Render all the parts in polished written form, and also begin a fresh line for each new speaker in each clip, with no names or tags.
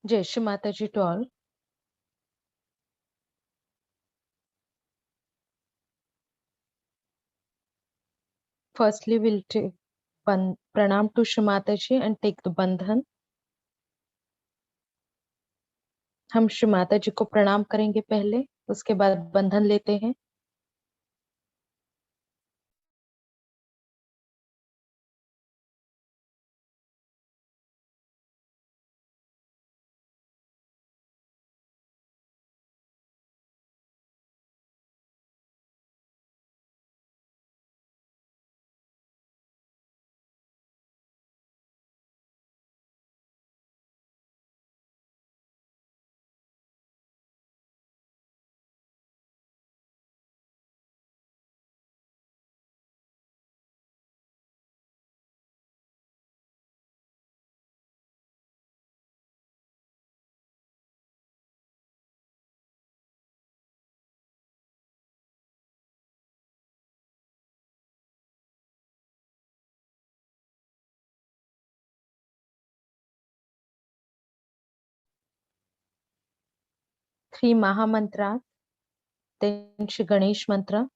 जय Shri Mataji to all. Firstly, we'll take pranam to Shri Mataji and take the bandhan. हम श्री माता जी को प्रणाम करेंगे पहले, उसके बाद बंधन लेते हैं। Three Maha Mantras, then Shri Ganesh Mantra.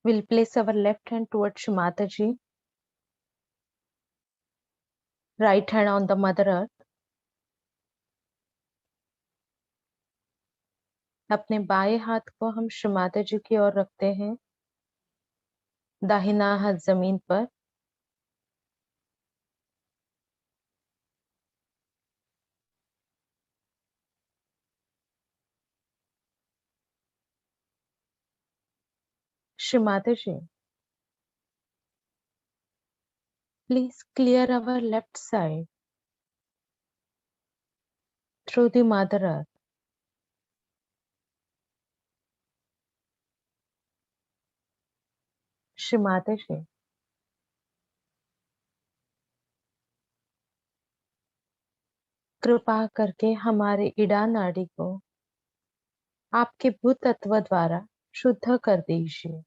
We'll place our left hand towards Mataji, right hand on the Mother Earth. अपने बाएं हाथ को हम श्री माता जी की ओर रखते हैं, दाहिना हाथ जमीन पर। श्री माता जी, please clear our left side through the Mother Earth. Shri Mata जी, कृपा करके हमारे इड़ा नाड़ी को आपके भूत तत्व द्वारा शुद्ध कर दीजिए।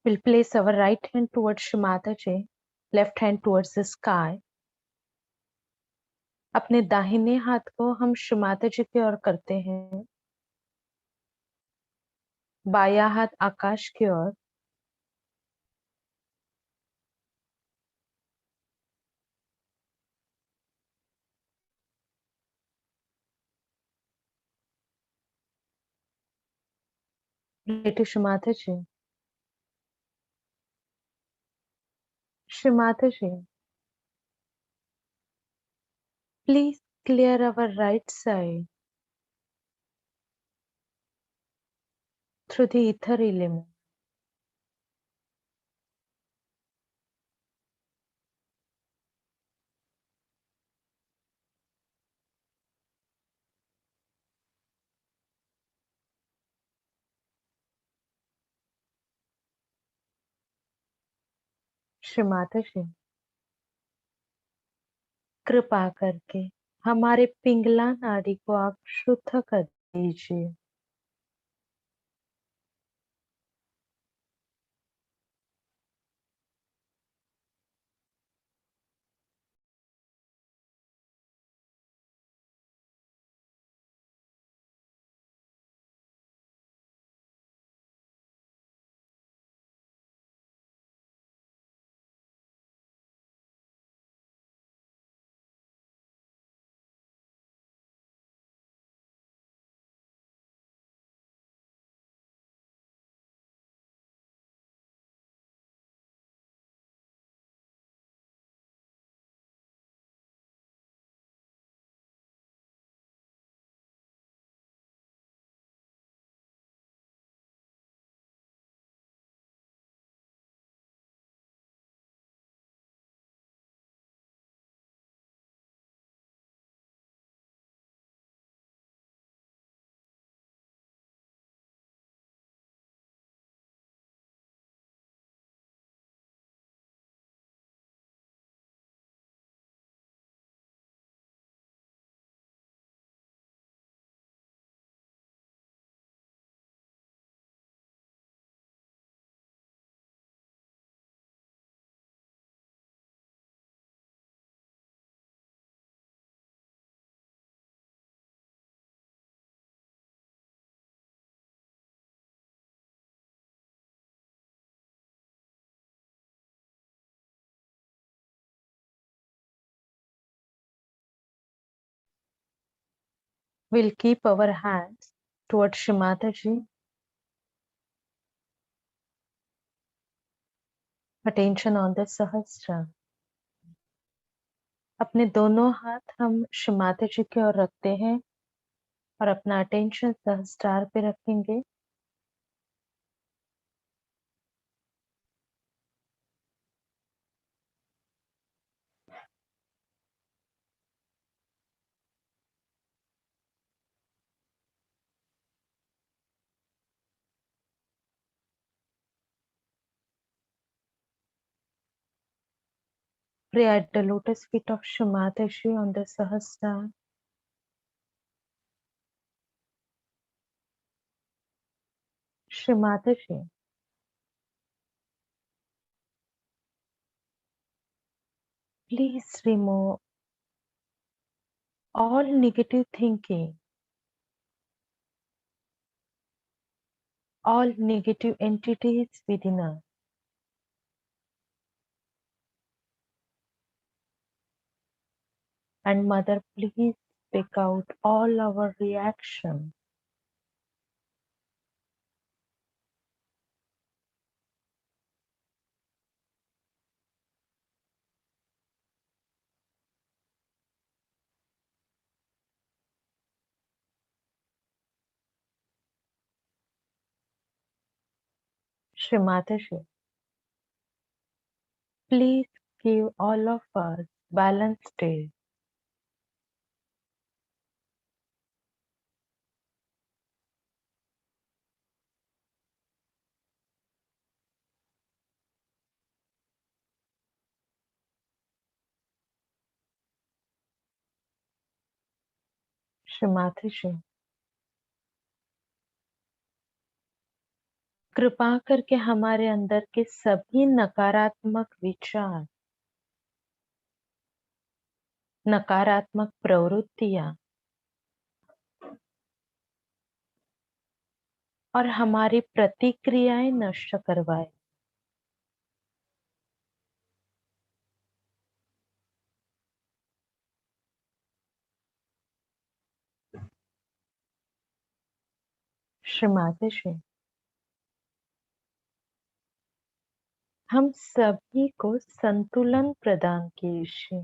We'll place our right hand towards Shri Mataji, left hand towards the sky. अपने दाहिने हाथ को हम श्री माता जी की ओर करते हैं, बायां हाथ आकाश की ओर। बेटी श्री माता जी, श्री माता जी, please clear our right side through the ether element. Shri Mata जी, कृपा करके हमारे पिंगला नाड़ी को आप शुद्ध कर दीजिए। We'll keep our hands towards Shimataji. Attention on the Sahasra. अपने दोनों हाथ हम शिमाताजी की ओर रखते हैं और अपना अटेंशन सहस्त्रार पे रखेंगे। Pray at the lotus feet of Shimataji on the Sahasrar. Shimataji, please remove all negative thinking, all negative entities within us. And Mother, please pick out all our reactions. Shrimataji, please give all of us balanced day. Shrimataji, कृपा करके हमारे अंदर के सभी नकारात्मक विचार, नकारात्मक प्रवृत्तियां और हमारी प्रतिक्रियाएं नष्ट करवाए। श्रीमाताजी, हम सभी को संतुलन प्रदान कीजिए।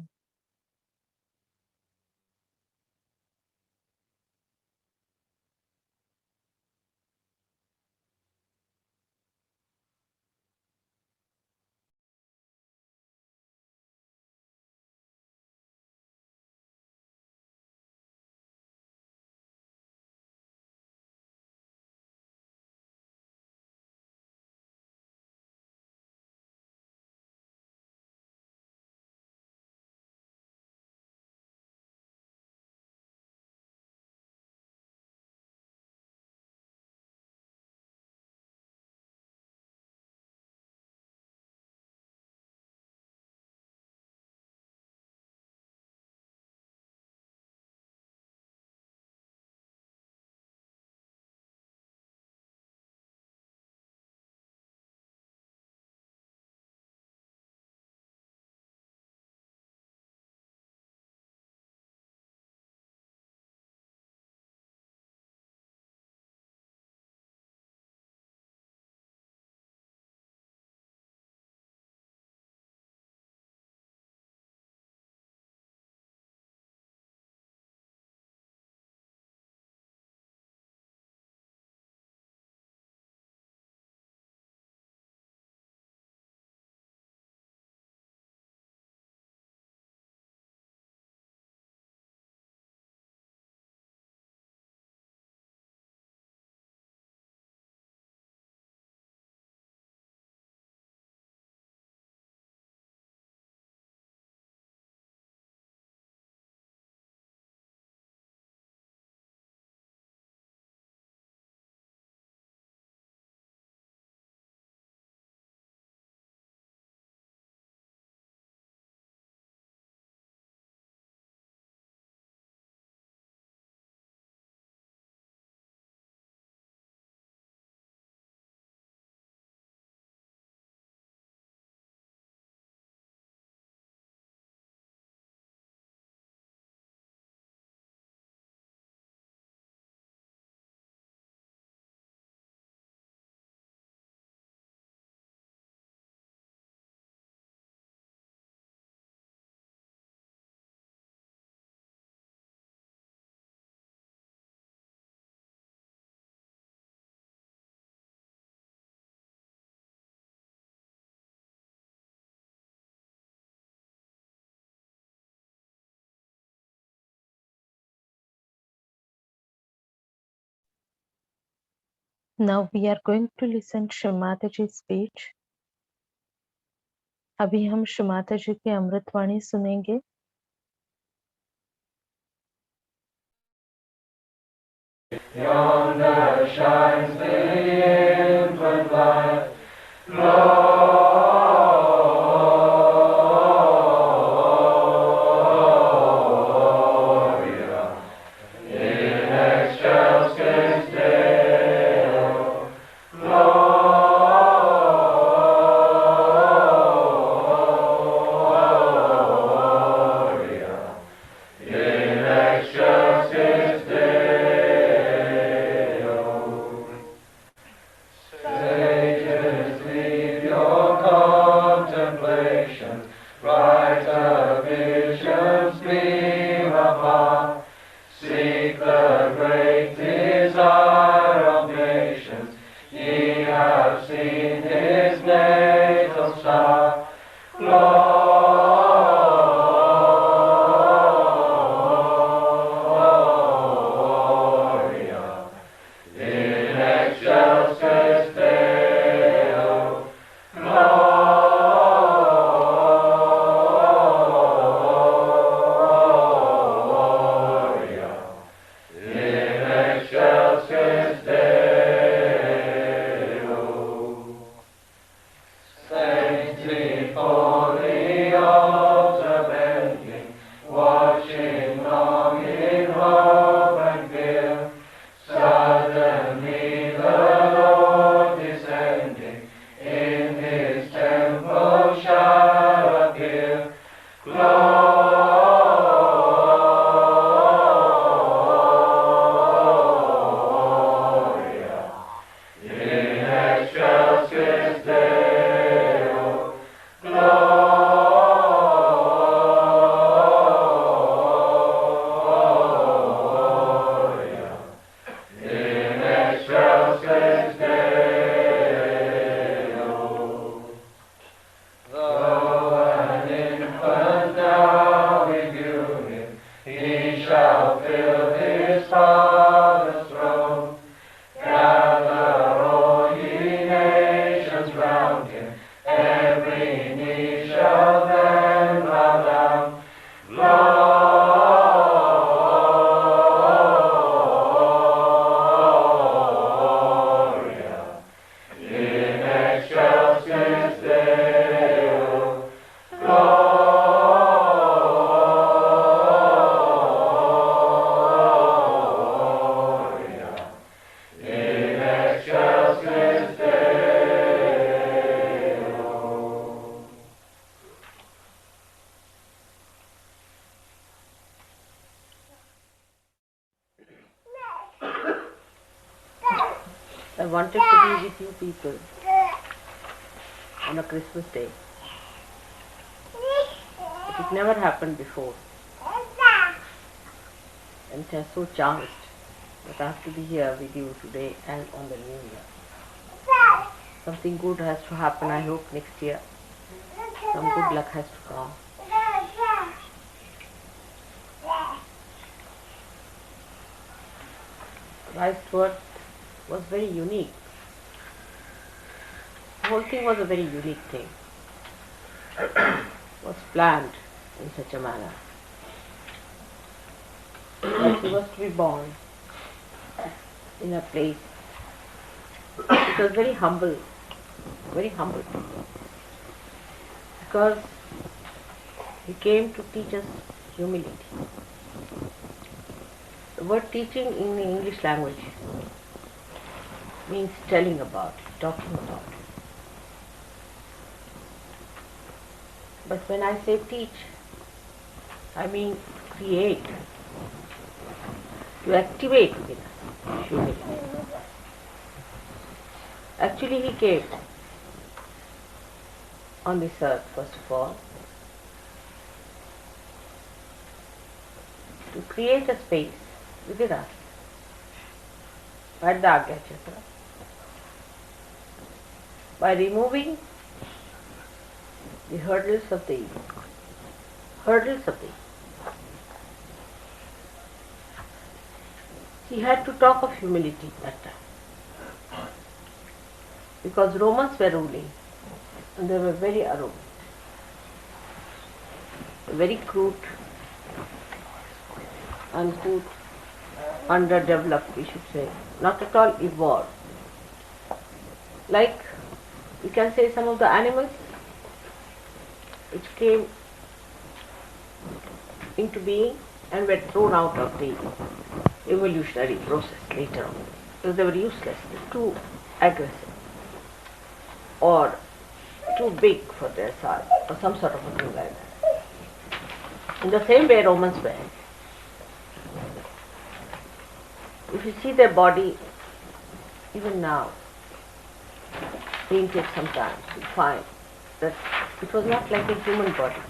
Now we are going to listen Shrimata Ji's speech. अभी हम श्रीमाता जी की अमृतवाणी सुनेंगे.
Yonder shines the infant light, Gloria in excelsis Deo, Gloria in excelsis Deo. Sages, leave your contemplation, brighter visions beam upon. Seek the great desire of nations, ye have seen his natal star. Gloria in excelsis Deo, Gloria in excelsis Deo. Saints before the altar bending, watching long in hope and fear. Suddenly the Lord descending in his temple shall appear. Gloria in excelsis Deo, Gloria in excelsis Deo. Though an infant now we view him, he shall fill his Father's throne. Gather all ye nations round him, every knee shall then bow down. Gloria in excelsis Deo, Gloria in excelsis Deo.
I wanted to be with you people on a Christmas day. But it never happened before. And I'm so charged that I have to be here with you today and on the new year. Something good has to happen, I hope, next year. Some good luck has to come. Life's work was very unique. The whole thing was a very unique thing. Was planned in such a manner that he was to be born in a place. It was very humble, because he came to teach us humility. The word teaching in the English language means telling about, talking about. But when I say teach, I mean create, to activate within us humility. Actually, he came on this earth, first of all, to create a space within us by the Agya Chakra, by removing the hurdles of the ego. He had to talk of humility that time. because Romans were ruling and they were very arrogant, very crude, uncouth, underdeveloped, we should say, not at all evolved. Like we can say some of the animals which came into being and were thrown out of the evolutionary process later on because they were useless, too aggressive or too big for their size or some sort of a thing like that. In the same way Romans were. If you see their body, even now, painted sometimes, you find that it was not like a human body,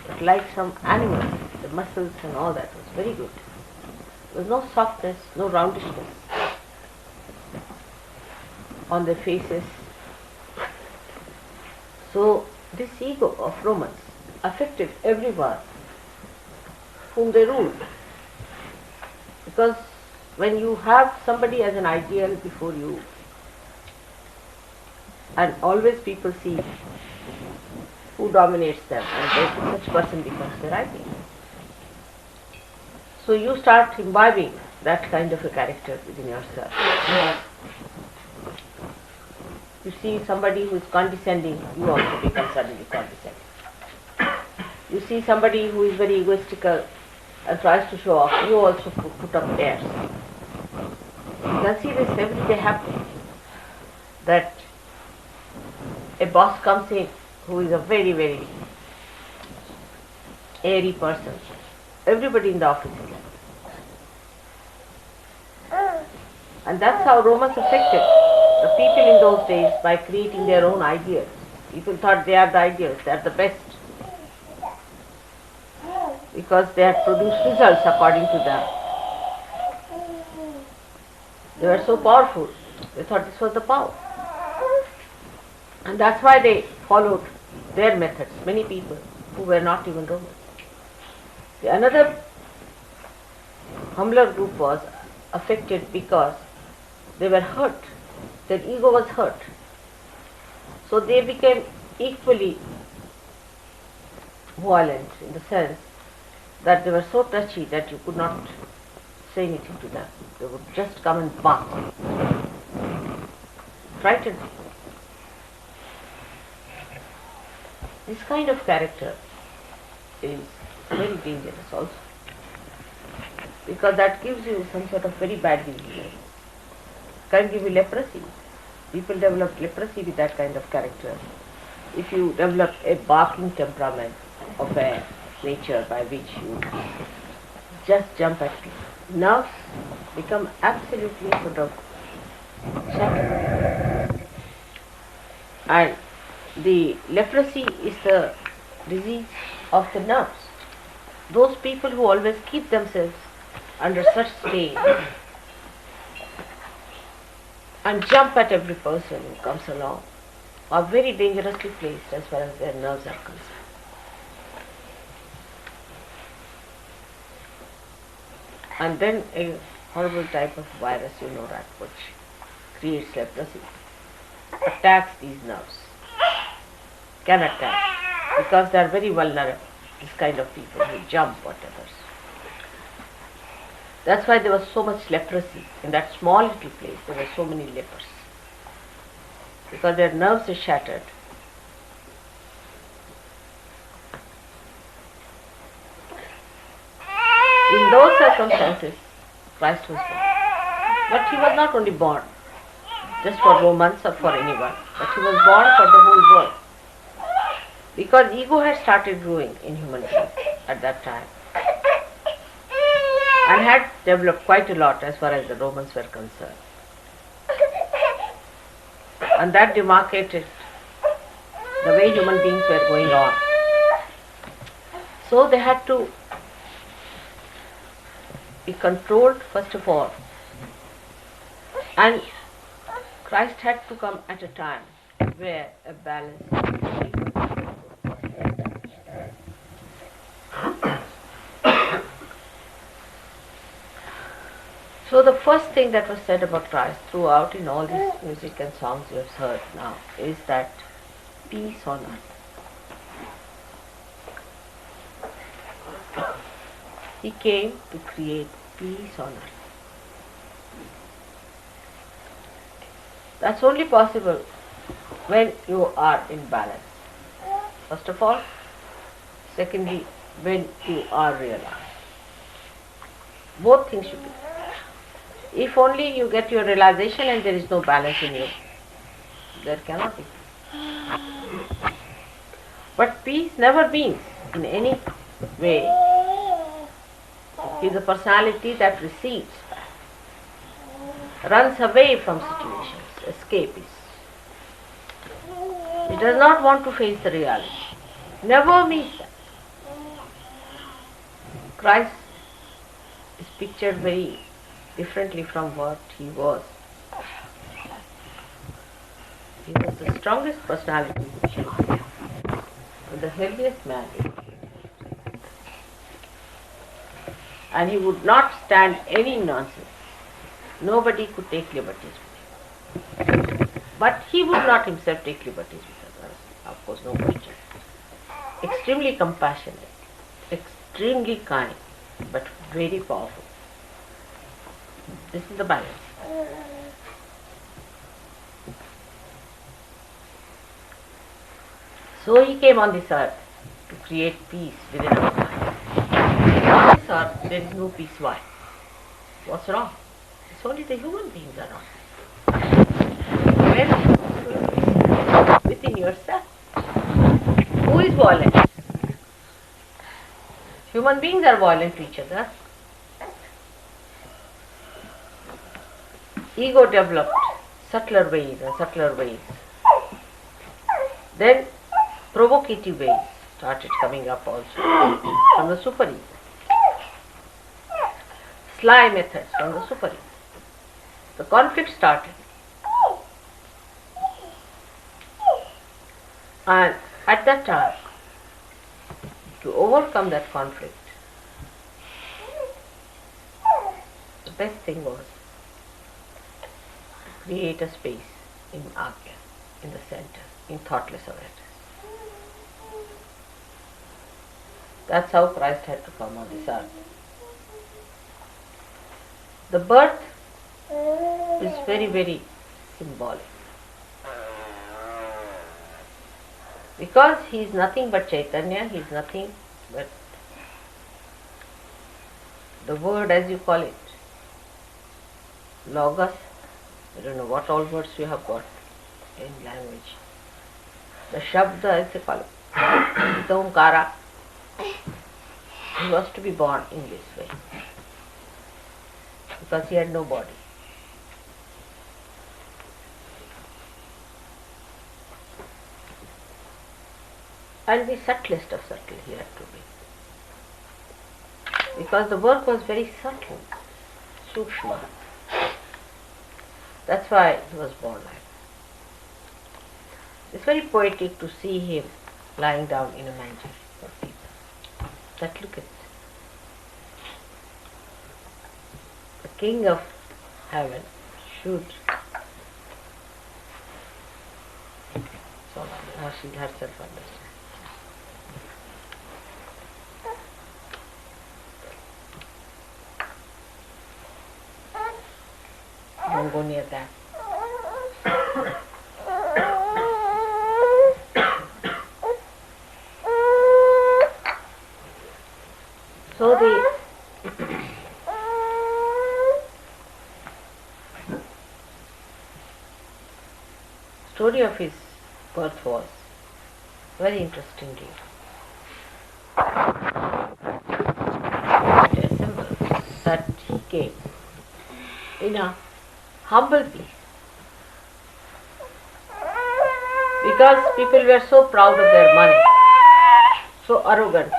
but like some animal. The muscles and all that was very good. There was no softness, no roundishness on their faces. So this ego of Romans affected everyone whom they ruled. Because when you have somebody as an ideal before you, and always people see who dominates them, and then such person becomes their ideal. So you start imbibing that kind of a character within yourself. You see somebody who is condescending, you also become suddenly condescending. You see somebody who is very egoistical and tries to show off, you also put up airs. You can see this every day happening. That a boss comes in who is a very, very airy person. Everybody in the office is like that. And that's how Romans affected the people in those days by creating their own ideals. People thought they are the ideals, they are the best. Because they had produced results according to them. They were so powerful, they thought this was the power. And that's why they followed their methods, many people who were not even Romans. The another humbler group was affected because they were hurt, their ego was hurt. So they became equally violent in the sense that they were so touchy that you could not say anything to them. They would just come and bark, frighten you. This kind of character is very dangerous also, because that gives you some sort of very bad disease. Can give you leprosy. People develop leprosy with that kind of character. If you develop a barking temperament of a nature by which you just jump at people, nerves become absolutely sort of shattered. And the leprosy is the disease of the nerves. Those people who always keep themselves under such strain and jump at every person who comes along are very dangerously placed as far as their nerves are concerned. And then a horrible type of virus, you know that, which creates leprosy, attacks these nerves, can attack, because they are very vulnerable, this kind of people who jump at others. That's why there was so much leprosy. In that small little place, there were so many lepers, because their nerves are shattered. In those circumstances, Christ was born. But he was not only born just for Romans or for anyone, but he was born for the whole world. Because ego had started growing in human beings at that time and had developed quite a lot as far as the Romans were concerned. And that demarcated the way human beings were going on. So they had to be controlled first of all, and Christ had to come at a time where a balance. So the first thing that was said about Christ throughout in all these music and songs you have heard now is that peace on earth. He came to create peace on earth. That's only possible when you are in balance. First of all. Secondly, when you are realized. Both things should be there. If only you get your realization and there is no balance in you, there cannot be peace. But peace never means in any way is a personality that recedes, runs away from situations, escapes. It does not want to face the reality. Never means that. Christ is pictured very differently from what he was. He was the strongest personality which you could have, and the heaviest man. And he would not stand any nonsense. Nobody could take liberties with him. But he would not himself take liberties with others. Of course, no question. Extremely compassionate, extremely kind, but very powerful. This is the balance. So he came on this earth to create peace within our mind. On this earth there is no peace. Why? What's wrong? It's only the human beings are wrong. Where is peace? Within yourself. Who is violent? Human beings are violent to each other. Ego developed subtler ways and subtler ways. Then provocative ways started coming up also from the super ego. Sly methods from the super ego. The conflict started. And at that time, to overcome that conflict, the best thing was to create a space in Agya, in the center, in thoughtless awareness. That's how Christ had to come on this earth. The birth is very, very symbolic. Because he is nothing but Chaitanya, he is nothing but the word as you call it, Logos. I don't know what all words you have got in language. The Shabda as they call it, the Omkara. He was to be born in this way because he had no body. And the subtlest of subtle he had to be. Because the work was very subtle, sukshma. That's why he was born like that. It's very poetic to see him lying down in a manger for people. But look at it. The king of heaven should. So now she herself understands. Don't go near that. So the story of his birth was very interestingly it assembles that he came in a humble place because people were so proud of their money, so arrogant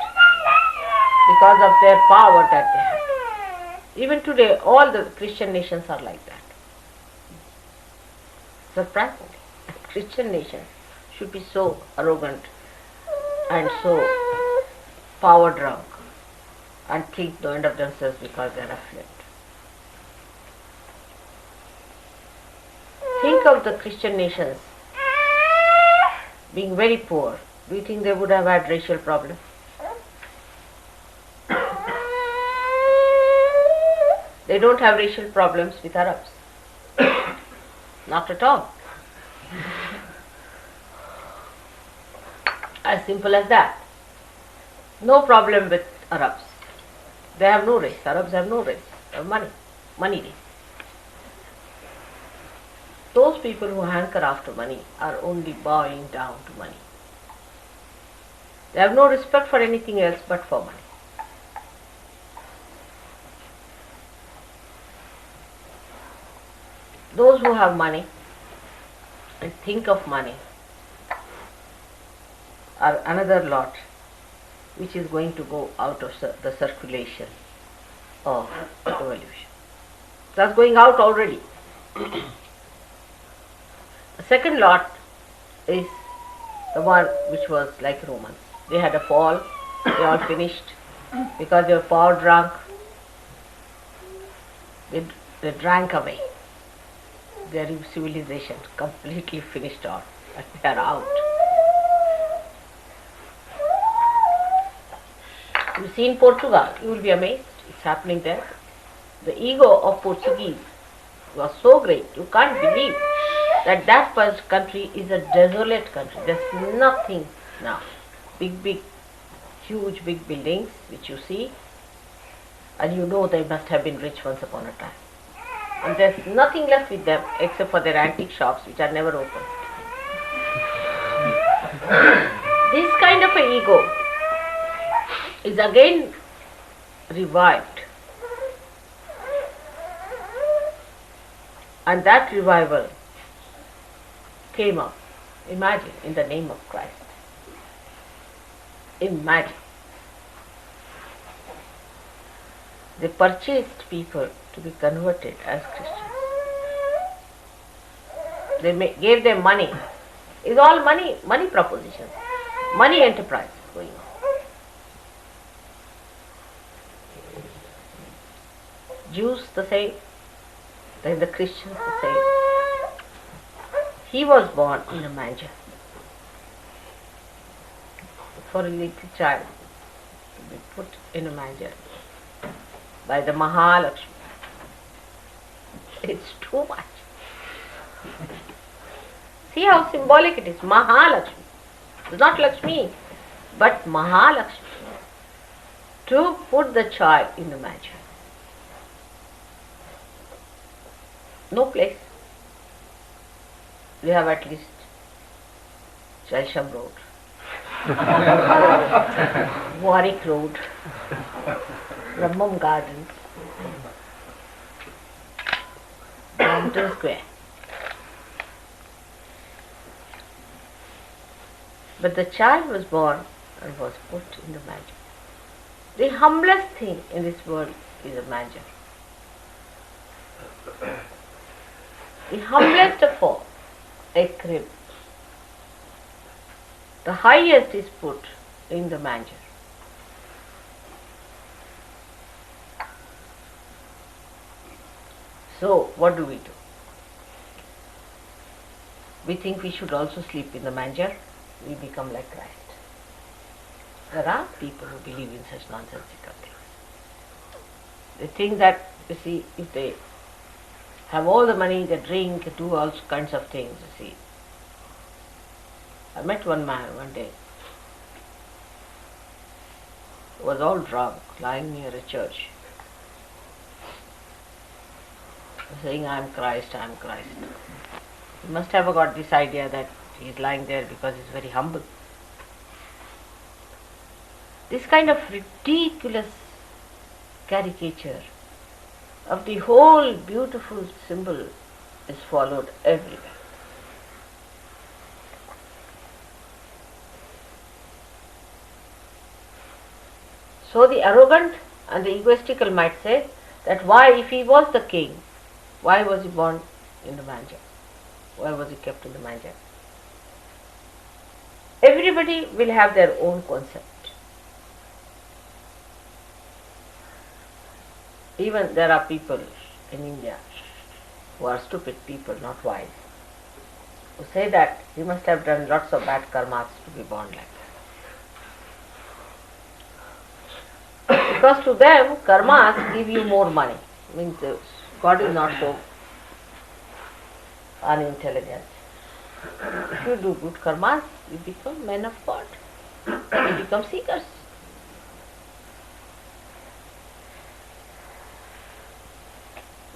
because of their power that they had. Even today, all the Christian nations are like that. Surprisingly, Christian nations should be so arrogant and so power drunk and think the end of themselves because they are affluent. think of the Christian nations being very poor. Do you think they would have had racial problems? They don't have racial problems with Arabs. Not at all. As simple as that. No problem with Arabs. They have no race. Arabs have no race. They have money. Money race. Those people who hanker after money are only bowing down to money. They have no respect for anything else but for money. Those who have money and think of money are another lot which is going to go out of the circulation of evolution. That's going out already. The second lot is the one which was like Romans. They had a fall, they all finished because they were power drunk. They drank away. Their civilization completely finished off and they are out. You see in Portugal, you will be amazed, it's happening there. The ego of Portuguese was so great, you can't believe that first country is a desolate country. There's nothing now. Huge big buildings which you see, and you know they must have been rich once upon a time. And there's nothing left with them except for their antique shops which are never open. This kind of an ego is again revived. And that revival came up, imagine, in the name of Christ. Imagine. They purchased people to be converted as Christians. They gave them money. It's all money propositions, money enterprise going on. Jews the same, then the Christians the same. He was born in a manger for a little child to be put in a manger by the Mahalakshmi. It's too much. See how symbolic it is. Mahalakshmi. It's not Lakshmi, but Mahalakshmi. To put the child in the manger. No place. We have at least Chelsham Road, Warwick Road, Brahmam Gardens, Brompton Square. But the child was born and was put in the manger. The humblest thing in this world is a manger. The humblest of all, a crib. The highest is put in the manger. So, what do? We think we should also sleep in the manger. We become like Christ. There are people who believe in such nonsensical things. They think that, you see, if they have all the money, they drink, do all kinds of things, you see. I met one man one day who was all drunk, lying near a church, saying, I am Christ, I am Christ. He must have got this idea that he is lying there because he is very humble. This kind of ridiculous caricature of the whole beautiful symbol is followed everywhere. So the arrogant and the egoistical might say that why, if he was the king, why was he born in the manger? Why was he kept in the manger? Everybody will have their own concept. Even there are people in India who are stupid people, not wise. who say that he must have done lots of bad karmas to be born like that. Because to them, karmas give you more money. Means God is not so unintelligent. If you do good karmas, you become men of God. You become seekers.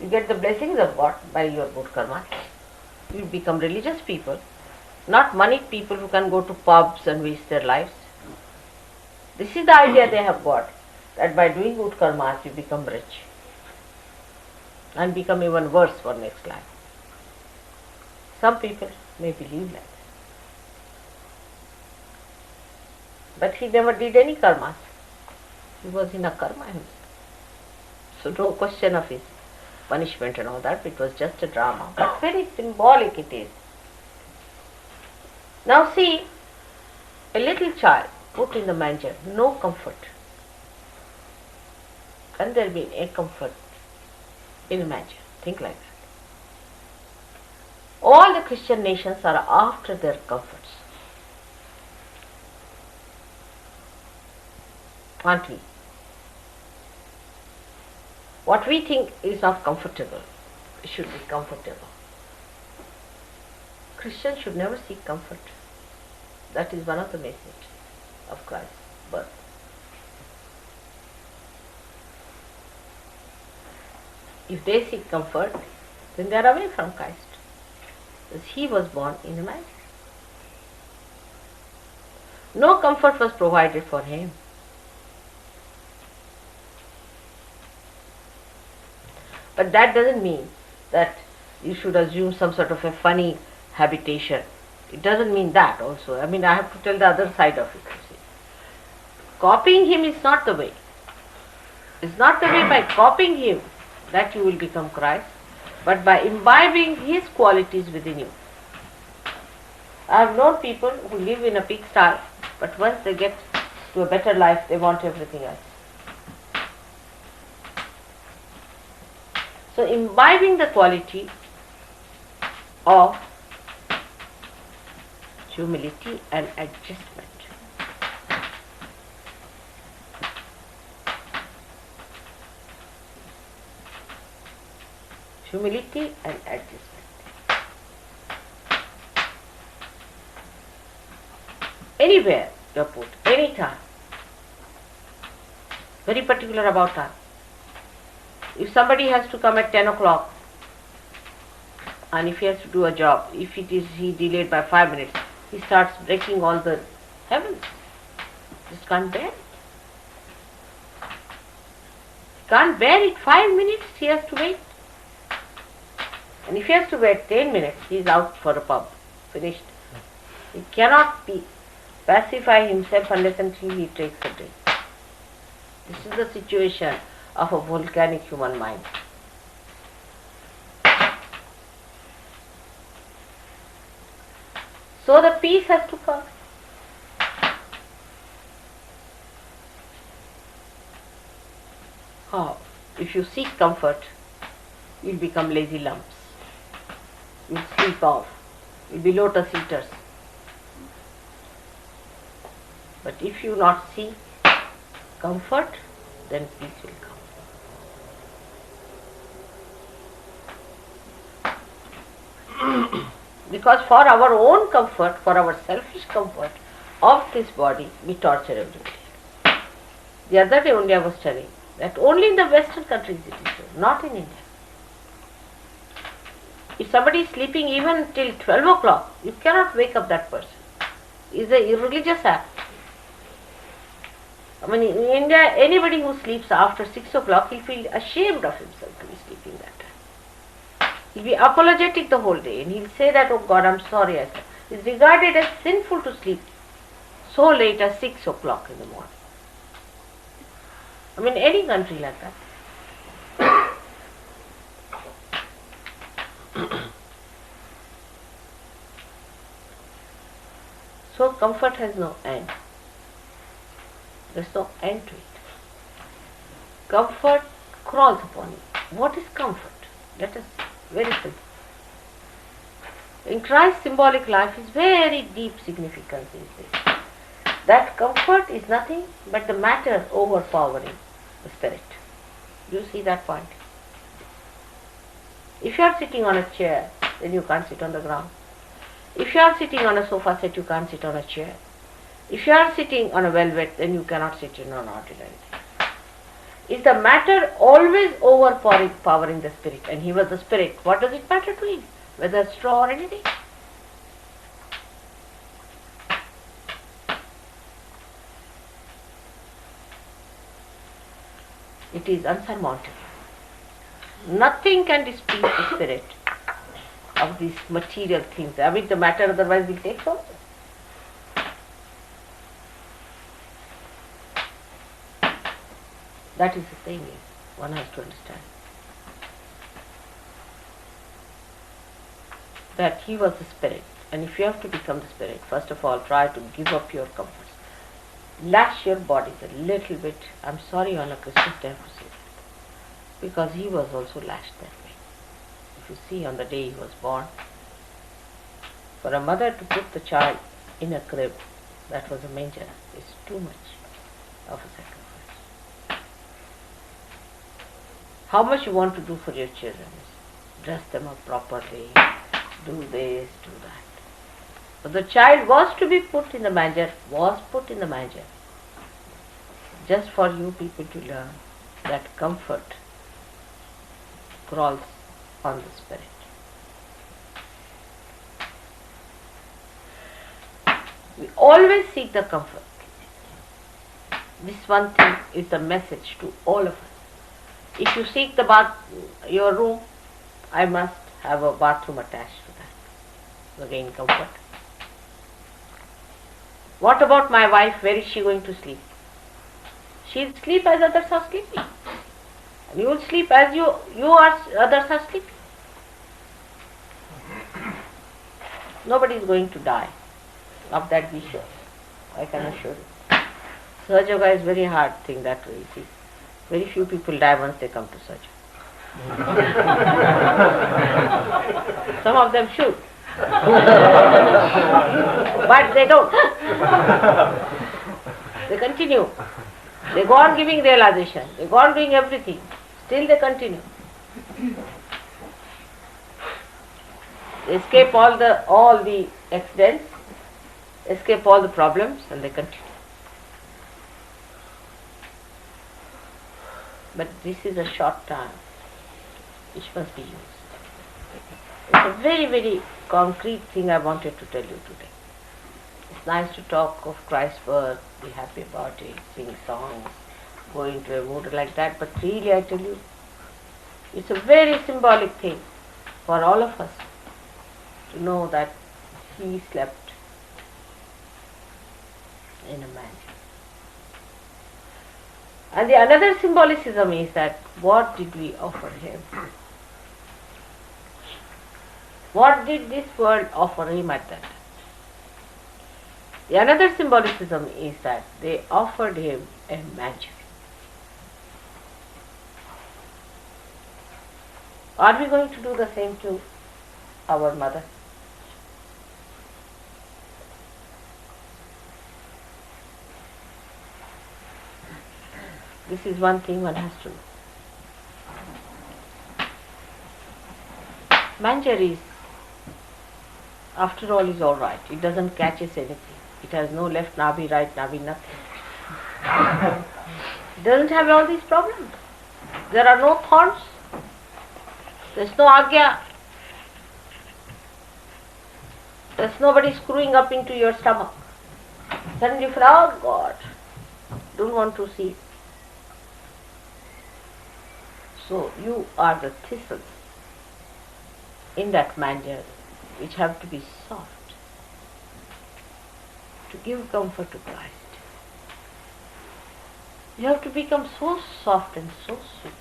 You get the blessings of God by your good karmas. You become religious people, not moneyed people who can go to pubs and waste their lives. This is the idea they have got, that by doing good karmas you become rich and become even worse for next life. Some people may believe like that. But he never did any karmas. He was in a karma himself. So no question of his punishment and all that. It was just a drama. But very symbolic it is. Now see, a little child put in the manger, no comfort. Can there be a comfort in a manger? Think like that. All the Christian nations are after their comforts. Aren't we? What we think is not comfortable, it should be comfortable. Christians should never seek comfort. That is one of the messages of Christ's birth. If they seek comfort, then they are away from Christ. Because he was born in a manger. No comfort was provided for him. But that doesn't mean that you should assume some sort of a funny habitation. It doesn't mean that also. I mean, I have to tell the other side of it. You see. Copying him is not the way. It's not the way by copying him that you will become Christ, but by imbibing his qualities within you. I have known people who live in a pigsty, but once they get to a better life, they want everything else. So imbibing the quality of humility and adjustment. Humility and adjustment. Anywhere you are put, anytime. Very particular about time. If somebody has to come at 10 o'clock and if he has to do a job, if it is he delayed by 5 minutes, he starts breaking all the heavens. Just can't bear it. He can't bear it. 5 minutes he has to wait. And if he has to wait 10 minutes, he is out for a pub. Finished. He cannot pacify himself unless until he takes a drink. This is the situation of a volcanic human mind. So the peace has to come. How? If you seek comfort, you'll become lazy lumps. You'll sleep off. You'll be lotus eaters. But if you not seek comfort, then peace will come. Because for our own comfort, for our selfish comfort of this body, we torture everybody. The other day only I was telling that only in the Western countries it is so, not in India. If somebody is sleeping even till 12 o'clock, you cannot wake up that person. It's an irreligious act. I mean, in India, anybody who sleeps after 6 o'clock, he'll feel ashamed of himself to be sleeping that time. He'll be apologetic the whole day and he'll say that, oh God, I'm sorry. It's regarded as sinful to sleep so late as 6 o'clock in the morning. I mean, any country like that. So comfort has no end. There's no end to it. Comfort crawls upon you. What is comfort? Let us see. Very simple. In Christ's symbolic life is very deep significance is this. That comfort is nothing but the matter overpowering the spirit. Do you see that point? If you are sitting on a chair, then you can't sit on the ground. If you are sitting on a sofa set, you can't sit on a chair. If you are sitting on a velvet, then you cannot sit in an ordinary thing. Is the matter always overpowering the spirit? And he was the spirit. What does it matter to him? Whether straw or anything? It is unsurmountable. Nothing can displease the spirit of these material things. I mean, the matter otherwise will take so. That is the thing, one has to understand. That he was the spirit. And if you have to become the spirit, first of all, try to give up your comforts. Lash your bodies a little bit. I'm sorry on a Christmas day I have to say that. Because he was also lashed that way. If you see on the day he was born, for a mother to put the child in a crib, that was a manger, is too much of a sacrifice. How much you want to do for your children? Dress them up properly, do this, do that. But the child was to be put in the manger, was put in the manger, just for you people to learn that comfort crawls on the spirit. We always seek the comfort. This one thing is the message to all of us. If you seek the your room, I must have a bathroom attached to that. Again, comfort. What about my wife? Where is she going to sleep? She'll sleep as others are sleeping. And you will sleep as others are sleeping. Nobody is going to die. Of that be sure. I can assure you. Sahaja is very hard thing that way, you see. Very few people die once they come to Sahaja. Some of them should. But they don't. They continue. They go on giving realization. They go on doing everything. Still they continue. They escape all the accidents, escape all the problems, and they continue. But this is a short time which must be used. It's a very, very concrete thing I wanted to tell you today. It's nice to talk of Christ's birth, be happy about it, sing songs, go into a mood like that, but really I tell you, it's a very symbolic thing for all of us to know that he slept in a manger. And the another symbolicism is that what did we offer him? What did this world offer him at that time? The another symbolicism is that they offered him a manger. Are we going to do the same to our mother? This is one thing one has to know. Manger is, after all, is all right. It doesn't catch us anything. It has no left nabi, right nabi, nothing. It doesn't have all these problems. There are no thorns. There's no agya. There's nobody screwing up into your stomach. Suddenly you feel, oh God, don't want to see. So you are the thistles in that manger which have to be soft to give comfort to Christ. You have to become so soft and so sweet,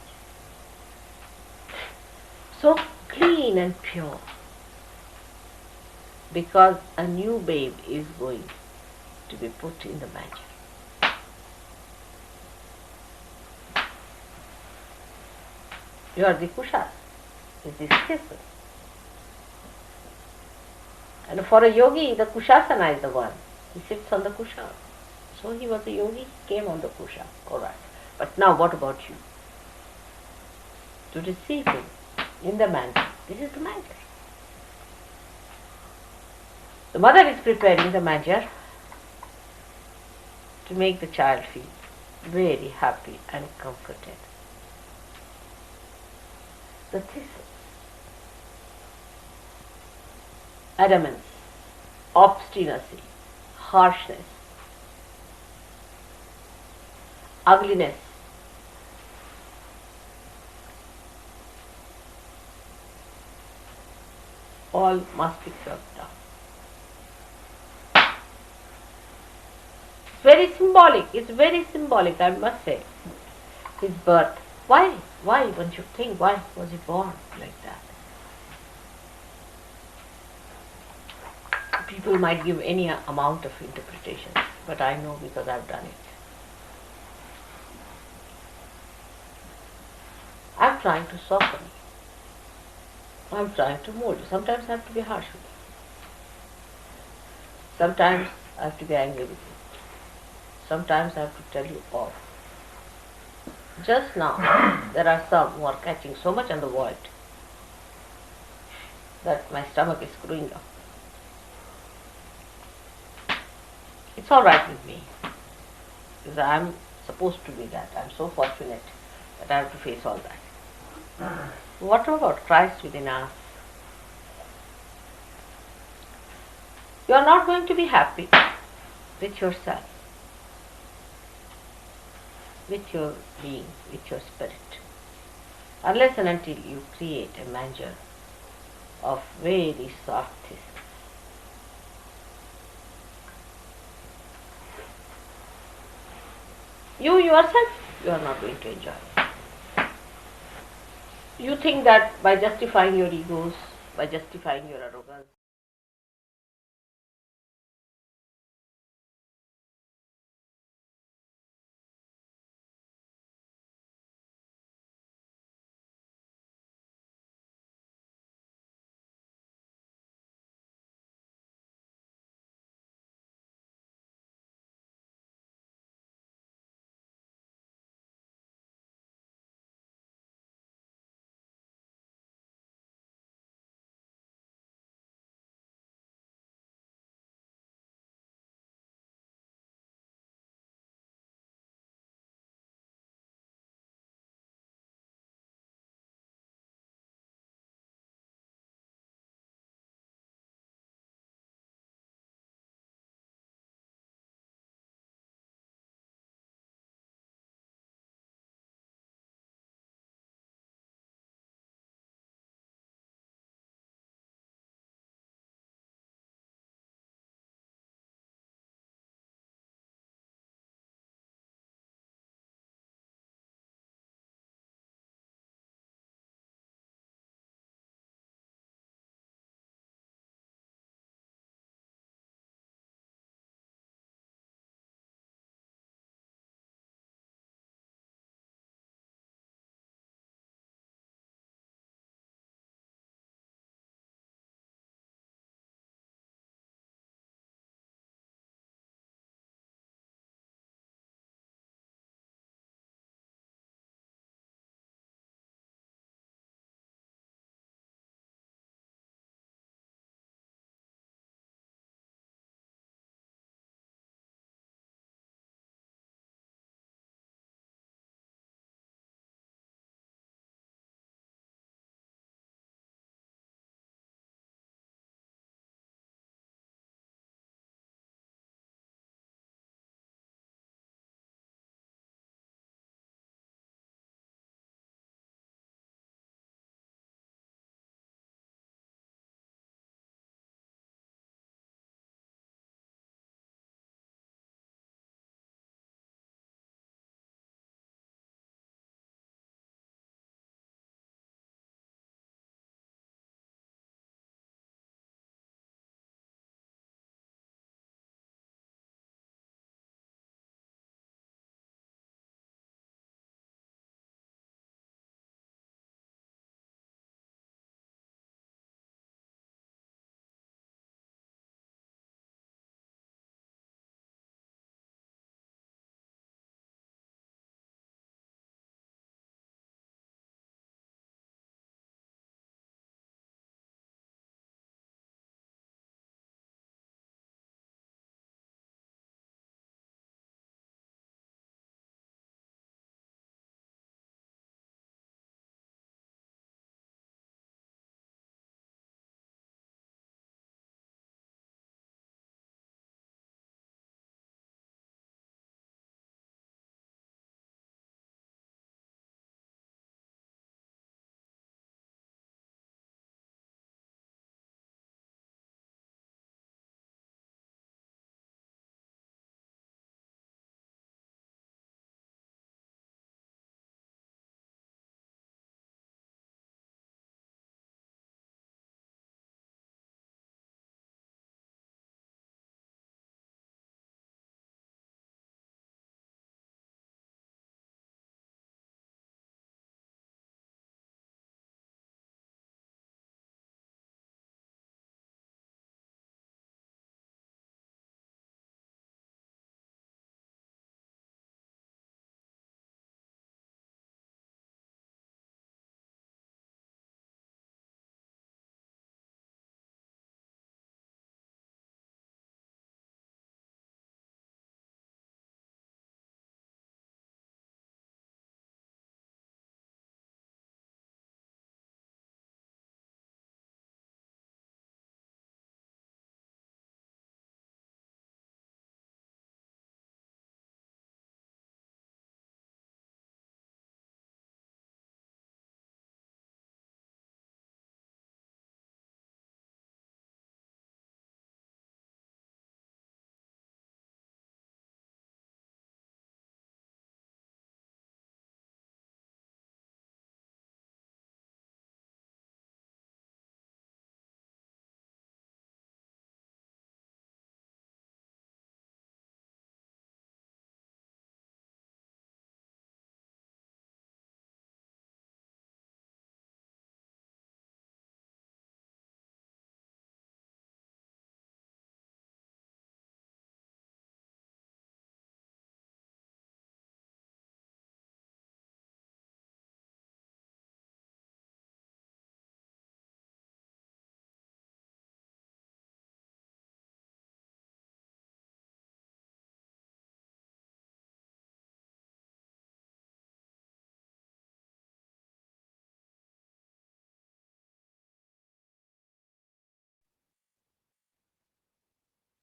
so clean and pure, because a new babe is going to be put in the manger. You are the kushas, is this thistle. And for a yogi, the Kushasana is the one. He sits on the kusha. So he was a yogi, he came on the kusha. Alright. But now what about you? To receive him in the mantle. This is the mantle. The mother is preparing the manger to make the child feel very happy and comforted. The thistles, adamance, obstinacy, harshness, ugliness, all must be swept down. It's very symbolic, I must say. His birth. Why? Why, one should think, why was he born like that? People might give any amount of interpretations, but I know because I've done it. I'm trying to soften you. I'm trying to mold you. Sometimes I have to be harsh with you. Sometimes I have to be angry with you. Sometimes I have to tell you off. Just now, there are some who are catching so much on the void that my stomach is screwing up. It's all right with me, because I'm supposed to be that. I'm so fortunate that I have to face all that. What about Christ within us? You are not going to be happy with yourself, with your being, with your spirit, unless and until you create a manger of very soft thistles. You yourself, you are not going to enjoy it. You think that by justifying your egos, by justifying your arrogance,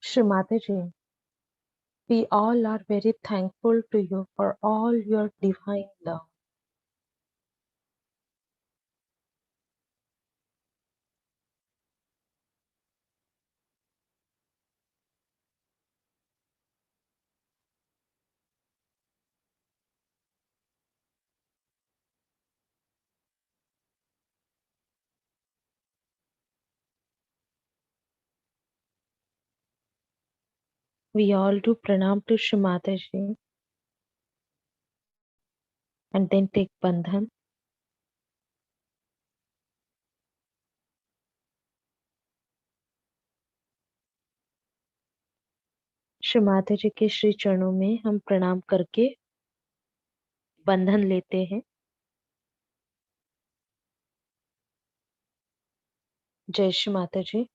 Shri Mataji, we all are very thankful to you for all your divine love. We all do pranam to Shri Mataji and then take bandhan. Shri Mata जी के श्री चरणों में हम प्रणाम करके बंधन लेते हैं। जय श्री माता जी।